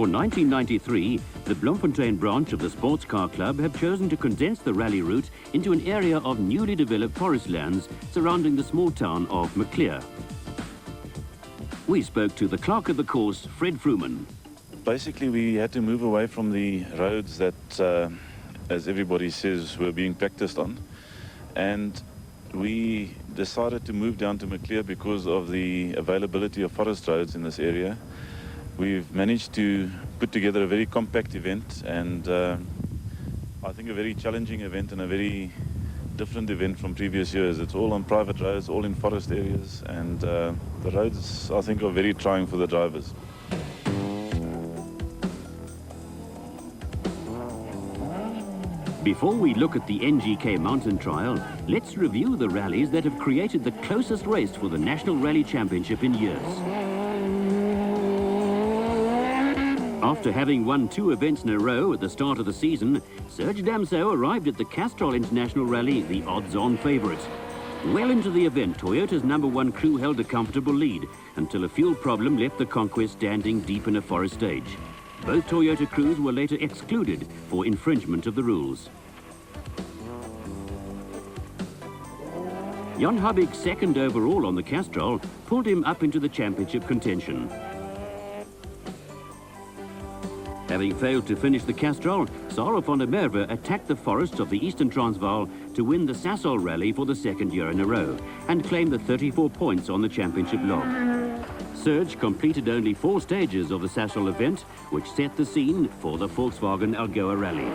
For 1993, the Bloemfontein branch of the Sports Car Club have chosen to condense the rally route into an area of newly developed forest lands surrounding the small town of Maclear. We spoke to the clerk of the course, Fred Fruman. Basically, we had to move away from the roads that, as everybody says, were being practiced on. And we decided to move down to Maclear because of the availability of forest roads in this area. We've managed to put together a very compact event, and I think a very challenging event and a very different event from previous years. It's all on private roads, all in forest areas, and the roads, I think, are very trying for the drivers. Before we look at the NGK Mountain Trial, let's review the rallies that have created the closest race for the National Rally Championship in years. After having won 2 events in a row at the start of the season, Serge Damso arrived at the Castrol International Rally the odds-on favourite. Well into the event, Toyota's #1 crew held a comfortable lead until a fuel problem left the Conquest standing deep in a forest stage. Both Toyota crews were later excluded for infringement of the rules. Jan Habig, second overall on the Castrol, pulled him up into the championship contention. Having failed to finish the Castrol, Sarel van der Merwe attacked the forests of the Eastern Transvaal to win the Sasol Rally for the 2nd year in a row and claim the 34 points on the championship log. Serge completed only 4 stages of the Sasol event, which set the scene for the Volkswagen Algoa Rally.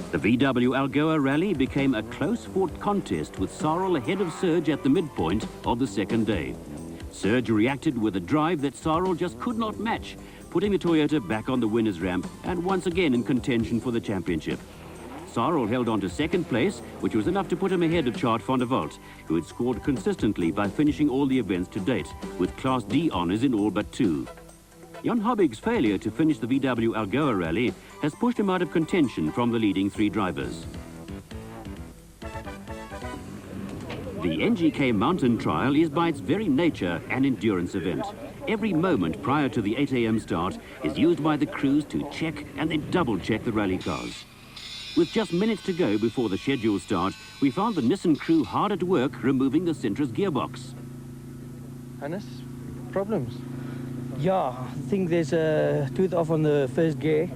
The VW Algoa Rally became a close-fought contest with Sarel ahead of Serge at the midpoint of the 2nd day. Serge reacted with a drive that Sarel just could not match, putting the Toyota back on the winner's ramp and once again in contention for the championship. Sarel held on to 2nd place, which was enough to put him ahead of Tjaart van der Walt, who had scored consistently by finishing all the events to date, with Class D honours in all but 2. Jan Habig's failure to finish the VW Algoa Rally has pushed him out of contention from the leading 3 drivers. The NGK Mountain Trial is by its very nature an endurance event. Every moment prior to the 8 AM start is used by the crews to check and then double-check the rally cars. With just minutes to go before the scheduled start, we found the Nissan crew hard at work removing the Centris gearbox. Hannes, problems? Yeah, I think there's a tooth off on the first gear.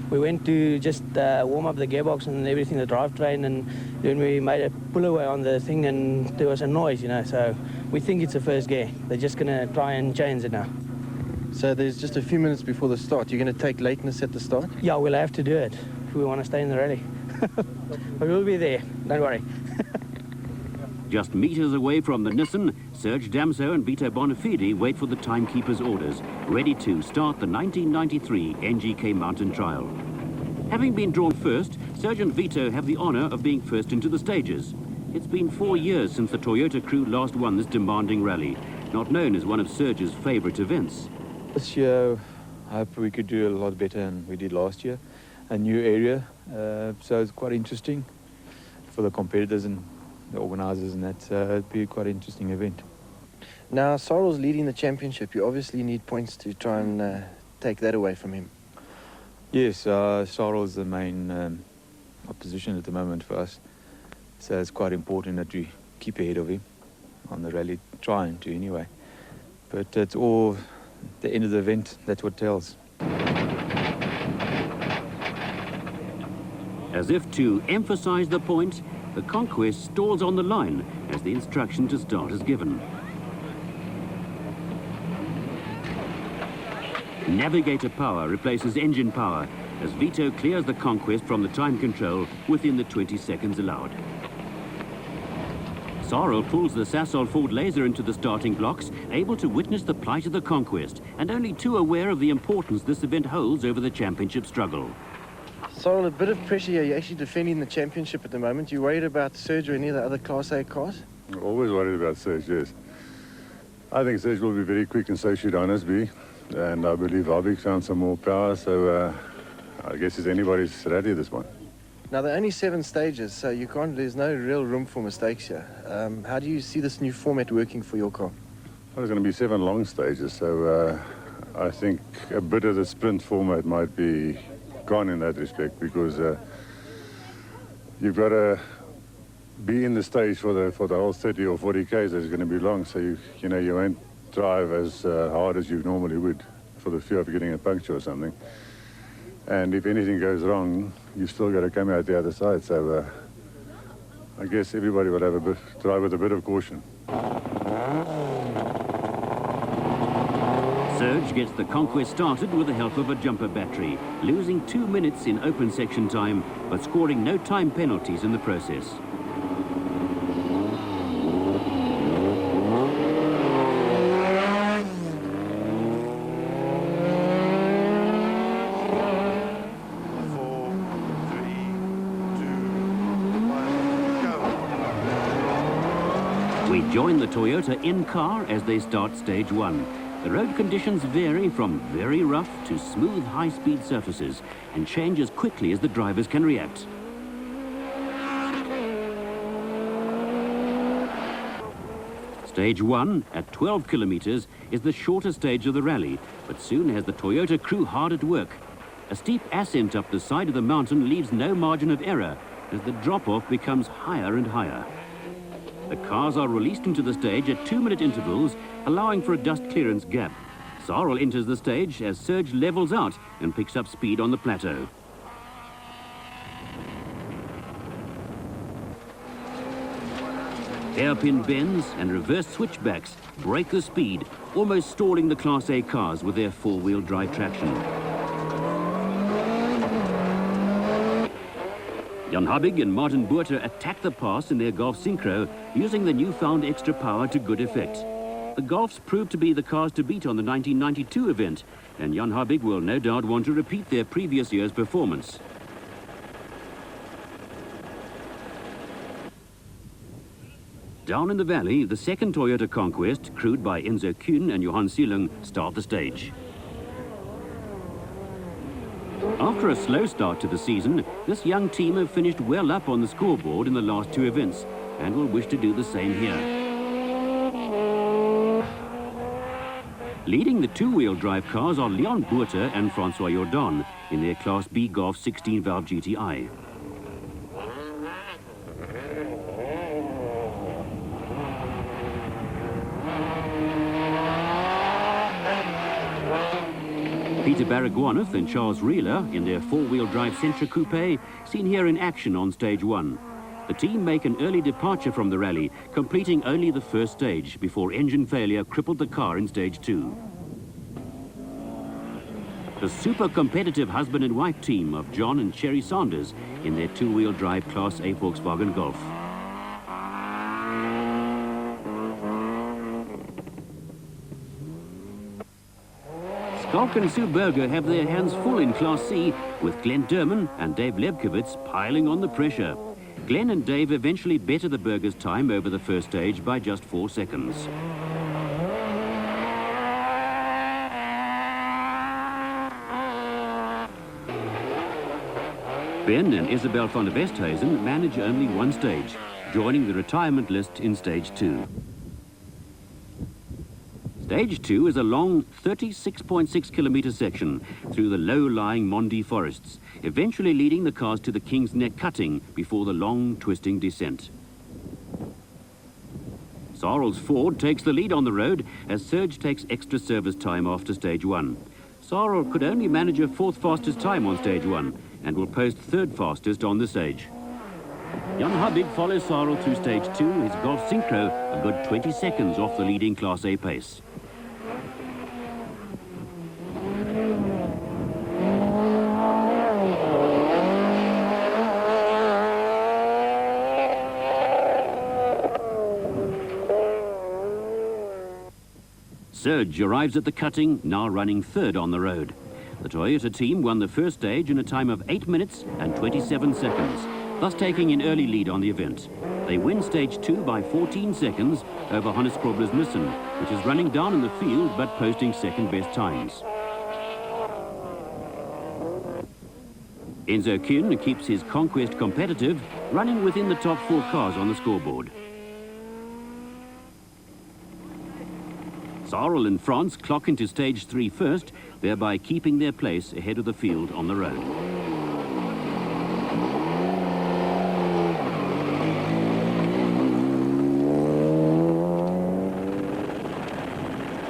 We went to just warm up the gearbox and everything, the drivetrain, and then we made a pull away on the thing and there was a noise, you know, so we think it's the first gear. They're just going to try and change it now. So there's just a few minutes before the start. You're going to take lateness at the start? Yeah, we'll have to do it if we want to stay in the rally. But we'll be there, don't worry. Just meters away from the Nissan, Serge Damso and Vito Bonafide wait for the timekeeper's orders, ready to start the 1993 NGK Mountain Trial. Having been drawn first, Serge and Vito have the honour of being first into the stages. It's been 4 years since the Toyota crew last won this demanding rally, not known as one of Serge's favourite events. This year, I hope we could do a lot better than we did last year. A new area, so it's quite interesting for the competitors and the organisers, and that it'd be quite an interesting event. Now, Sarel's leading the championship. You obviously need points to try and take that away from him. Yes, Sarel's the main opposition at the moment for us, so it's quite important that we keep ahead of him on the rally, trying to anyway. But it's all the end of the event, that's what tells. As if to emphasise the point, the Conquest stalls on the line as the instruction to start is given. Navigator power replaces engine power as Vito clears the Conquest from the time control within the 20 seconds allowed. Sarel pulls the Sasol Ford Laser into the starting blocks, able to witness the plight of the Conquest, and only too aware of the importance this event holds over the championship struggle. Sarel, a bit of pressure here. You're actually defending the championship at the moment. You worried about Serge or any of the other Class A cars? Always worried about Serge, yes. I think Serge will be very quick and so should Hannes be. And I believe Habig found some more power, so I guess it's anybody's rally this one. Now, there are only 7 stages, so there's no real room for mistakes here. How do you see this new format working for your car? Well, there's going to be 7 long stages, so I think a bit of the sprint format might be gone in that respect, because you've got to be in the stage for the whole 30 or 40 k's that's going to be long, so you won't drive as hard as you normally would for the fear of getting a puncture or something. And if anything goes wrong, you've still got to come out the other side. So I guess everybody will have drive with a bit of caution. Serge gets the conquest started with the help of a jumper battery, losing 2 minutes in open section time, but scoring no time penalties in the process. We join the Toyota in-car as they start stage 1. The road conditions vary from very rough to smooth high-speed surfaces and change as quickly as the drivers can react. Stage 1, at 12 kilometers, is the shorter stage of the rally, but soon has the Toyota crew hard at work. A steep ascent up the side of the mountain leaves no margin of error as the drop-off becomes higher and higher. The cars are released into the stage at 2-minute intervals, allowing for a dust clearance gap. Sarel enters the stage as Serge levels out and picks up speed on the plateau. Hairpin bends and reverse switchbacks break the speed, almost stalling the Class A cars with their 4-wheel drive traction. Jan Habig and Martin Buerter attack the pass in their Golf Synchro, using the newfound extra power to good effect. The Golfs proved to be the cars to beat on the 1992 event, and Jan Habig will no doubt want to repeat their previous year's performance. Down in the valley, the second Toyota Conquest, crewed by Enzo Kuhn and Johan Sielung, start the stage. After a slow start to the season, this young team have finished well up on the scoreboard in the last 2 events and will wish to do the same here. Leading the 2-wheel drive cars are Leon Buerter and Francois Jordan in their Class B Golf 16-valve GTI. Peter Baragwanath and Charles Rieler in their 4-wheel drive Sentra Coupe, seen here in action on stage 1. The team make an early departure from the rally, completing only the first stage before engine failure crippled the car in stage 2. The super competitive husband and wife team of John and Sherry Sanders in their 2-wheel drive Class A Volkswagen Golf. Skalk and Sue Berger have their hands full in Class C, with Glenn Durman and Dave Lebkowitz piling on the pressure. Glenn and Dave eventually better the Bergers' time over the first stage by just 4 seconds. Ben and Isabel van der Westhuizen manage only 1 stage, joining the retirement list in stage 2. Stage 2 is a long 36.6 kilometre section through the low-lying Mondi forests, eventually leading the cars to the King's Neck cutting before the long, twisting descent. Sarel's Ford takes the lead on the road as Serge takes extra service time after stage 1. Sarel could only manage a 4th fastest time on stage 1 and will post 3rd fastest on the stage. Jan Habig follows Sarel through stage 2, his Golf Synchro a good 20 seconds off the leading Class A pace. Serge arrives at the cutting, now running 3rd on the road. The Toyota team won the first stage in a time of 8 minutes and 27 seconds, thus taking an early lead on the event. They win stage 2 by 14 seconds over Hannes Krobler's Nissan, which is running down in the field but posting second best times. Enzo Kuhn keeps his conquest competitive, running within the top 4 cars on the scoreboard. Sarel and France clock into stage 3 first, thereby keeping their place ahead of the field on the road.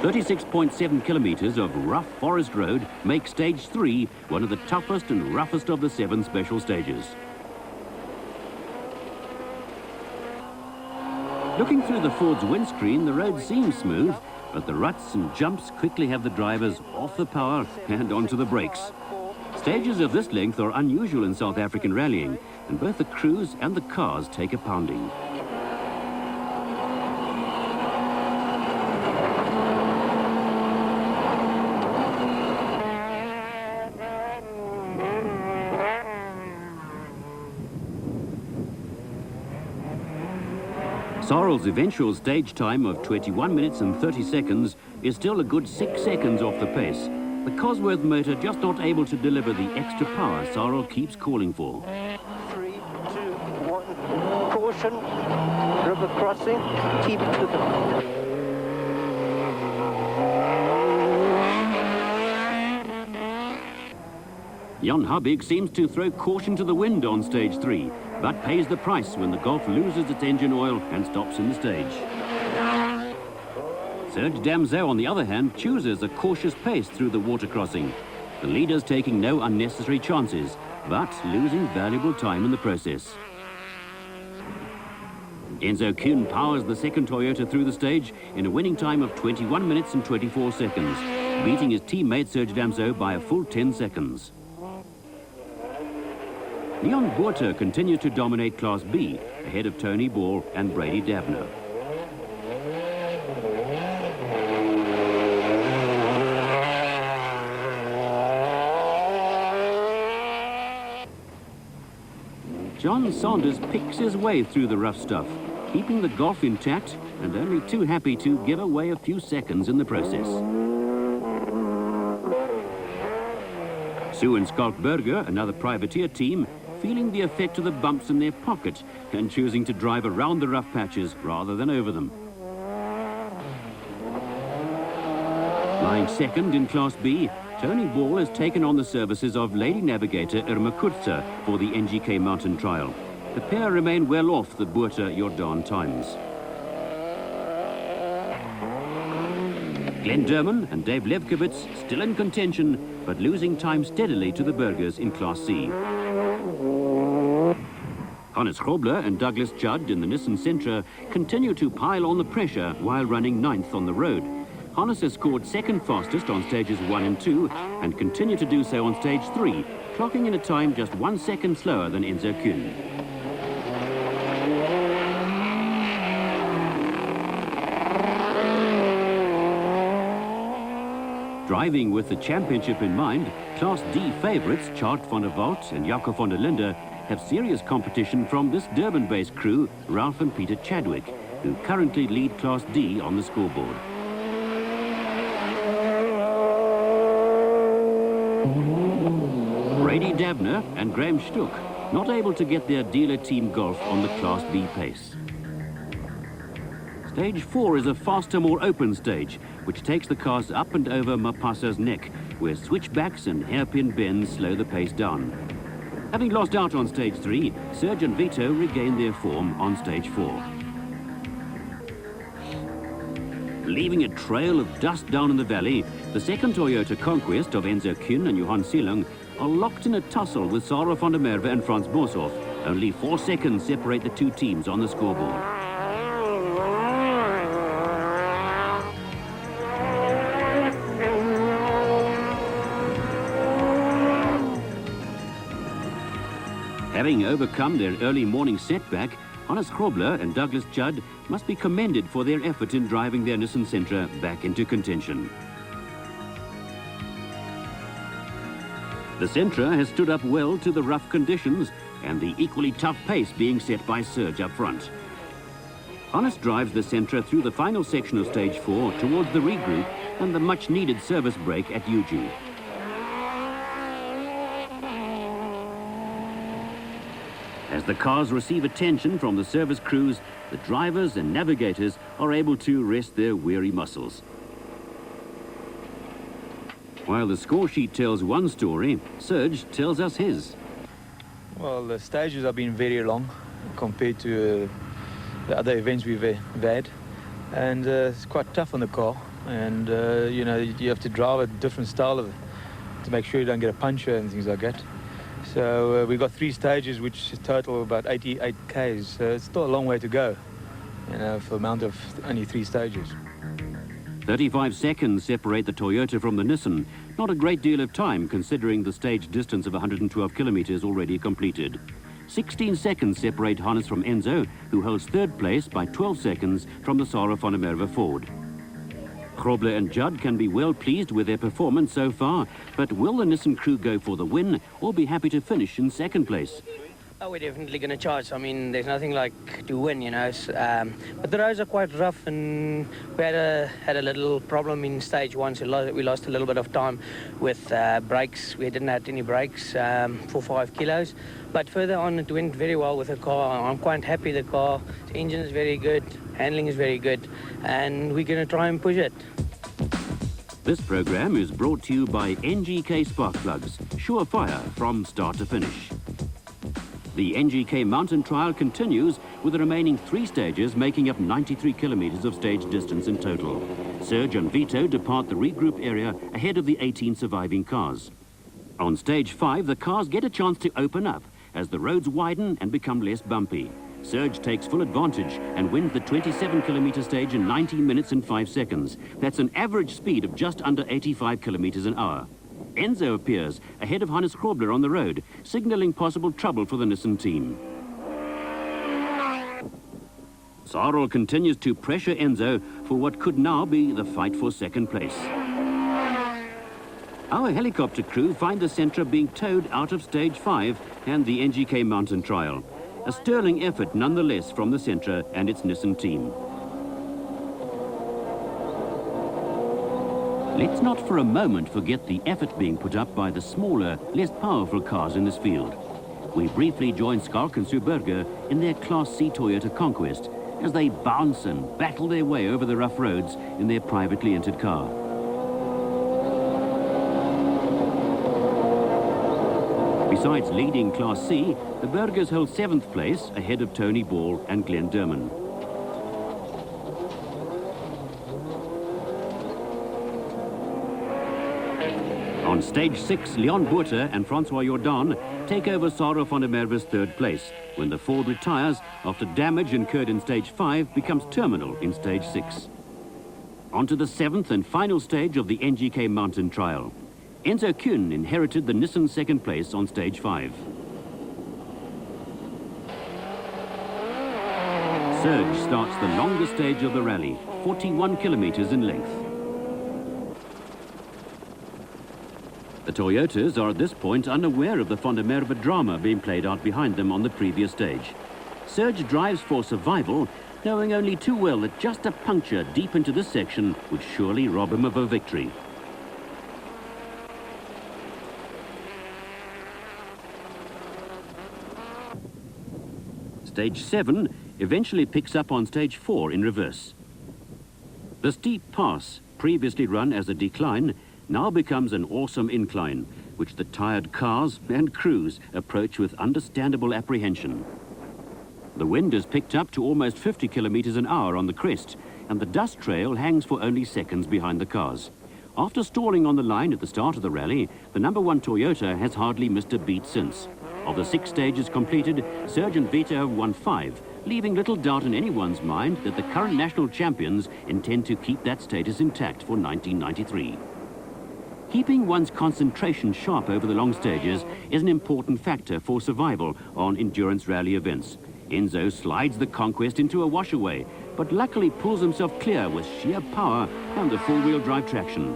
.7 kilometers of rough forest road make stage 3 one of the toughest and roughest of the 7 special stages. Looking through the Ford's windscreen, the road seems smooth, but the ruts and jumps quickly have the drivers off the power and onto the brakes. Stages of this length are unusual in South African rallying, and both the crews and the cars take a pounding. Sarel's eventual stage time of 21 minutes and 30 seconds is still a good 6 seconds off the pace. The Cosworth motor just not able to deliver the extra power Sarel keeps calling for. 3, 2, 1. Caution. River crossing. Keep to the... Jan Habig seems to throw caution to the wind on stage 3, but pays the price when the Golf loses its engine oil and stops in the stage. Serge Damso, on the other hand, chooses a cautious pace through the water crossing. The leaders taking no unnecessary chances, but losing valuable time in the process. Enzo Kuhn powers the second Toyota through the stage in a winning time of 21 minutes and 24 seconds, beating his teammate Serge Damso by a full 10 seconds. Leon Buerter continues to dominate Class B, ahead of Tony Ball and Brady Dabner. John Saunders picks his way through the rough stuff, keeping the Golf intact and only too happy to give away a few seconds in the process. Sue and Schalk Berger, another privateer team, feeling the effect of the bumps in their pocket and choosing to drive around the rough patches rather than over them. Lying second in Class B, Tony Ball has taken on the services of lady navigator Irma Kurza for the NGK Mountain Trial. The pair remain well off the Buerter-Jordan times. Glenn Derman and Dave Levkowitz still in contention, but losing time steadily to the Bergers in Class C. Hannes Grobler and Douglas Judd in the Nissan Sentra continue to pile on the pressure while running 9th on the road. Hannes has scored second fastest on stages 1 and 2 and continue to do so on stage 3, clocking in a time just 1 second slower than Enzo Kuhn. Driving with the championship in mind, Class D favourites Chart van der Walt and Jaco van der Linde have serious competition from this Durban-based crew, Ralph and Peter Chadwick, who currently lead Class D on the scoreboard. Brady Dabner and Graham Stuck not able to get their dealer team Golf on the Class B pace. Stage 4 is a faster, more open stage, which takes the cars up and over Mapasa's neck, where switchbacks and hairpin bends slow the pace down. Having lost out on stage 3, Serge and Vito regain their form on stage 4. Leaving a trail of dust down in the valley, the second Toyota Conquest of Enzo Kuhn and Johan Seelang are locked in a tussle with Sarel van der Merwe and Frans Boshoff. Only 4 seconds separate the two teams on the scoreboard. Having overcome their early morning setback, Hannes Grobler and Douglas Judd must be commended for their effort in driving their Nissan Sentra back into contention. The Sentra has stood up well to the rough conditions and the equally tough pace being set by Serge up front. Hannes drives the Sentra through the final section of stage 4 towards the regroup and the much-needed service break at Uju. As the cars receive attention from the service crews, the drivers and navigators are able to rest their weary muscles. While the score sheet tells one story, Serge tells us his. Well, the stages have been very long compared to the other events we've had. And it's quite tough on the car. And, you know, you have to drive a different style to make sure you don't get a puncture and things like that. So we got 3 stages, which total about 88 Ks. So it's still a long way to go, you know, for the amount of only 3 stages. 35 seconds separate the Toyota from the Nissan. Not a great deal of time considering the stage distance of 112 kilometers already completed. 16 seconds separate Hannes from Enzo, who holds 3rd place by 12 seconds from the Sarah van der Merwe Ford. Grobler and Judd can be well pleased with their performance so far, but will the Nissan crew go for the win or be happy to finish in 2nd place? Oh, we're definitely going to charge. I mean, there's nothing like to win, you know. But the roads are quite rough, and we had a little problem in stage 1, so we lost a little bit of time with brakes. We didn't have any brakes for 5 kilos. But further on, it went very well with the car. I'm quite happy the car. The engine is very good, handling is very good, and we're going to try and push it. This program is brought to you by NGK Spark Plugs, sure fire from start to finish. The NGK Mountain Trial continues with the remaining 3 stages making up 93 kilometers of stage distance in total. Serge and Vito depart the regroup area ahead of the 18 surviving cars. On stage 5, the cars get a chance to open up as the roads widen and become less bumpy. Serge takes full advantage and wins the 27-kilometer stage in 19 minutes and 5 seconds. That's an average speed of just under 85 kilometers an hour. Enzo appears ahead of Hannes Grobler on the road, signalling possible trouble for the Nissan team. Sarel continues to pressure Enzo for what could now be the fight for 2nd place. Our helicopter crew find the Sentra being towed out of stage 5 and the NGK Mountain Trial. A sterling effort nonetheless from the Sentra and its Nissan team. Let's not for a moment forget the effort being put up by the smaller, less powerful cars in this field. We briefly joined Schalk and Suberger in their Class C Toyota Conquest as they bounce and battle their way over the rough roads in their privately entered car. Besides leading Class C, the Burgers hold 7th place ahead of Tony Ball and Glenn Derman. On stage 6, Leon Botha and Francois Jordan take over Sarah van der Merwe's 3rd place when the Ford retires after damage incurred in stage 5 becomes terminal in stage 6. On to the 7th and final stage of the NGK Mountain Trial. Enzo Kuhn inherited the Nissan 2nd place on stage 5. Serge starts the longest stage of the rally, 41 kilometers in length. The Toyotas are at this point unaware of the Van der Merwe drama being played out behind them on the previous stage. Serge drives for survival, knowing only too well that just a puncture deep into this section would surely rob him of a victory. Stage 7 eventually picks up on stage 4 in reverse. The steep pass, previously run as a decline, now becomes an awesome incline, which the tired cars and crews approach with understandable apprehension. The wind has picked up to almost 50 kilometers an hour on the crest, and the dust trail hangs for only seconds behind the cars. After stalling on the line at the start of the rally, the number 1 Toyota has hardly missed a beat since. Of the 6 stages completed, Serge and Vito have won 5, leaving little doubt in anyone's mind that the current national champions intend to keep that status intact for 1993. Keeping one's concentration sharp over the long stages is an important factor for survival on endurance rally events. Enzo slides the Conquest into a washaway, but luckily pulls himself clear with sheer power and the four-wheel drive traction.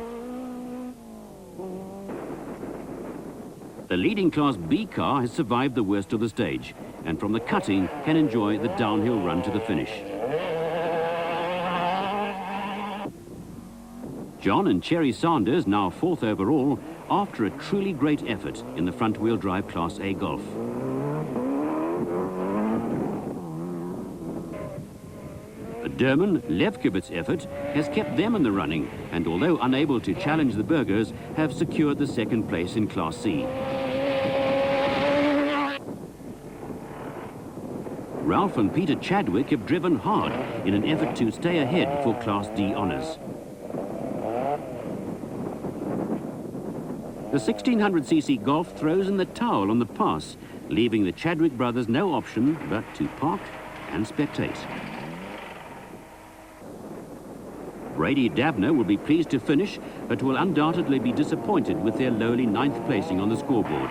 The leading Class B car has survived the worst of the stage, and from the cutting can enjoy the downhill run to the finish. John and Cherry Sanders, now 4th overall, after a truly great effort in the front-wheel drive Class A Golf. Derman Levkovitz's effort has kept them in the running, and although unable to challenge the Burgers, have secured the second place in Class C. Ralph and Peter Chadwick have driven hard in an effort to stay ahead for Class D honours. The 1600cc Golf throws in the towel on the pass, leaving the Chadwick brothers no option but to park and spectate. Brady Dabner will be pleased to finish, but will undoubtedly be disappointed with their lowly 9th placing on the scoreboard.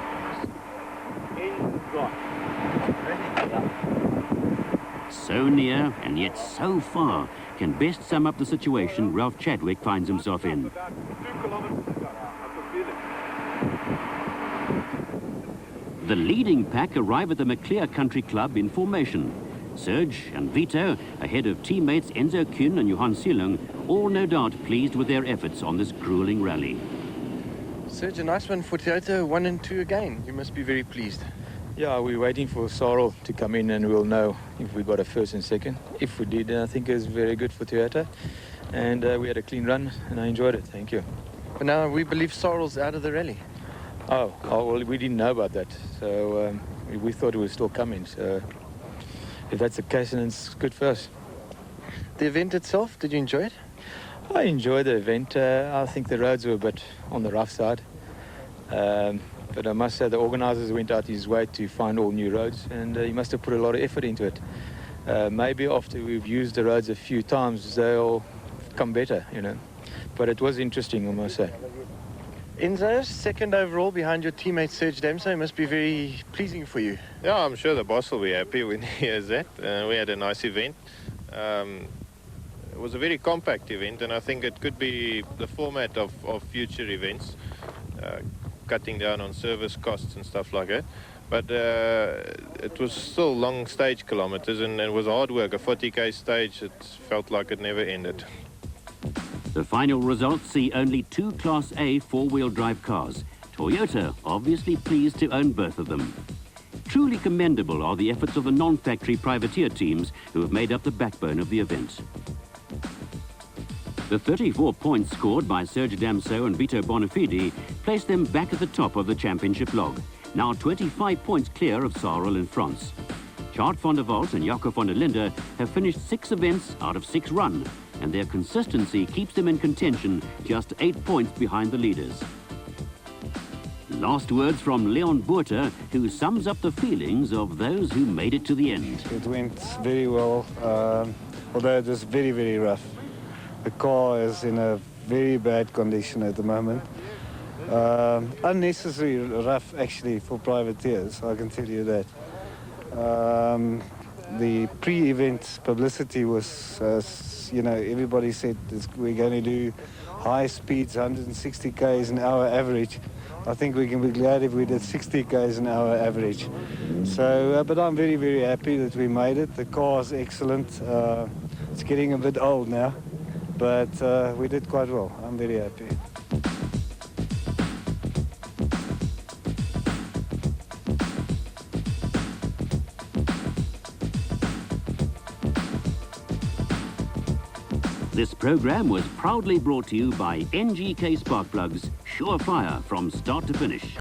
So near and yet so far can best sum up the situation Ralph Chadwick finds himself in. The leading pack arrive at the Maclear Country Club in formation. Serge and Vito, ahead of teammates Enzo Kuhn and Johan Silung, all no doubt pleased with their efforts on this grueling rally. Serge, a nice one for Toyota, 1 and 2 again. You must be very pleased. Yeah, we're waiting for Sarl to come in and we'll know if we got a first and second. If we did, I think it was very good for Toyota. And we had a clean run and I enjoyed it. Thank you. But now we believe Sorrel's out of the rally. Oh, well, we didn't know about that. So we thought it was still coming. So if that's the case, then it's good for us. The event itself, did you enjoy it? I enjoyed the event. I think the roads were a bit on the rough side. But I must say the organisers went out his way to find all new roads, and he must have put a lot of effort into it. Maybe after we've used the roads a few times, they'll come better, you know. But it was interesting, I must say. Enzo, second overall behind your teammate Serge Damso, must be very pleasing for you. Yeah, I'm sure the boss will be happy when he hears that. We had a nice event. It was a very compact event, and I think it could be the format of future events, cutting down on service costs and stuff like that. But it was still long stage kilometers, and it was hard work. A 40k stage, it felt like it never ended. The final results see only 2 Class A four-wheel drive cars. Toyota obviously pleased to own both of them. Truly commendable are the efforts of the non-factory privateer teams who have made up the backbone of the event. The 34 points scored by Serge Damso and Vito Bonafide placed them back at the top of the championship log, now 25 points clear of Sarel in France. Chart van der Walt and Jaco van der Linde have finished 6 events out of 6 run, and their consistency keeps them in contention, just 8 points behind the leaders. Last words from Leon Buerter, who sums up the feelings of those who made it to the end. It went very well, although it was very, very rough. The car is in a very bad condition at the moment. Unnecessary rough, actually, for privateers, I can tell you that. The pre-event publicity was, you know, everybody said we're going to do high speeds, 160 k's an hour average. I think we can be glad if we did 60 k's an hour average. So, but I'm very, very happy that we made it. The car's excellent. It's getting a bit old now, but we did quite well. I'm very happy. This program was proudly brought to you by NGK Spark Plugs, sure fire from start to finish.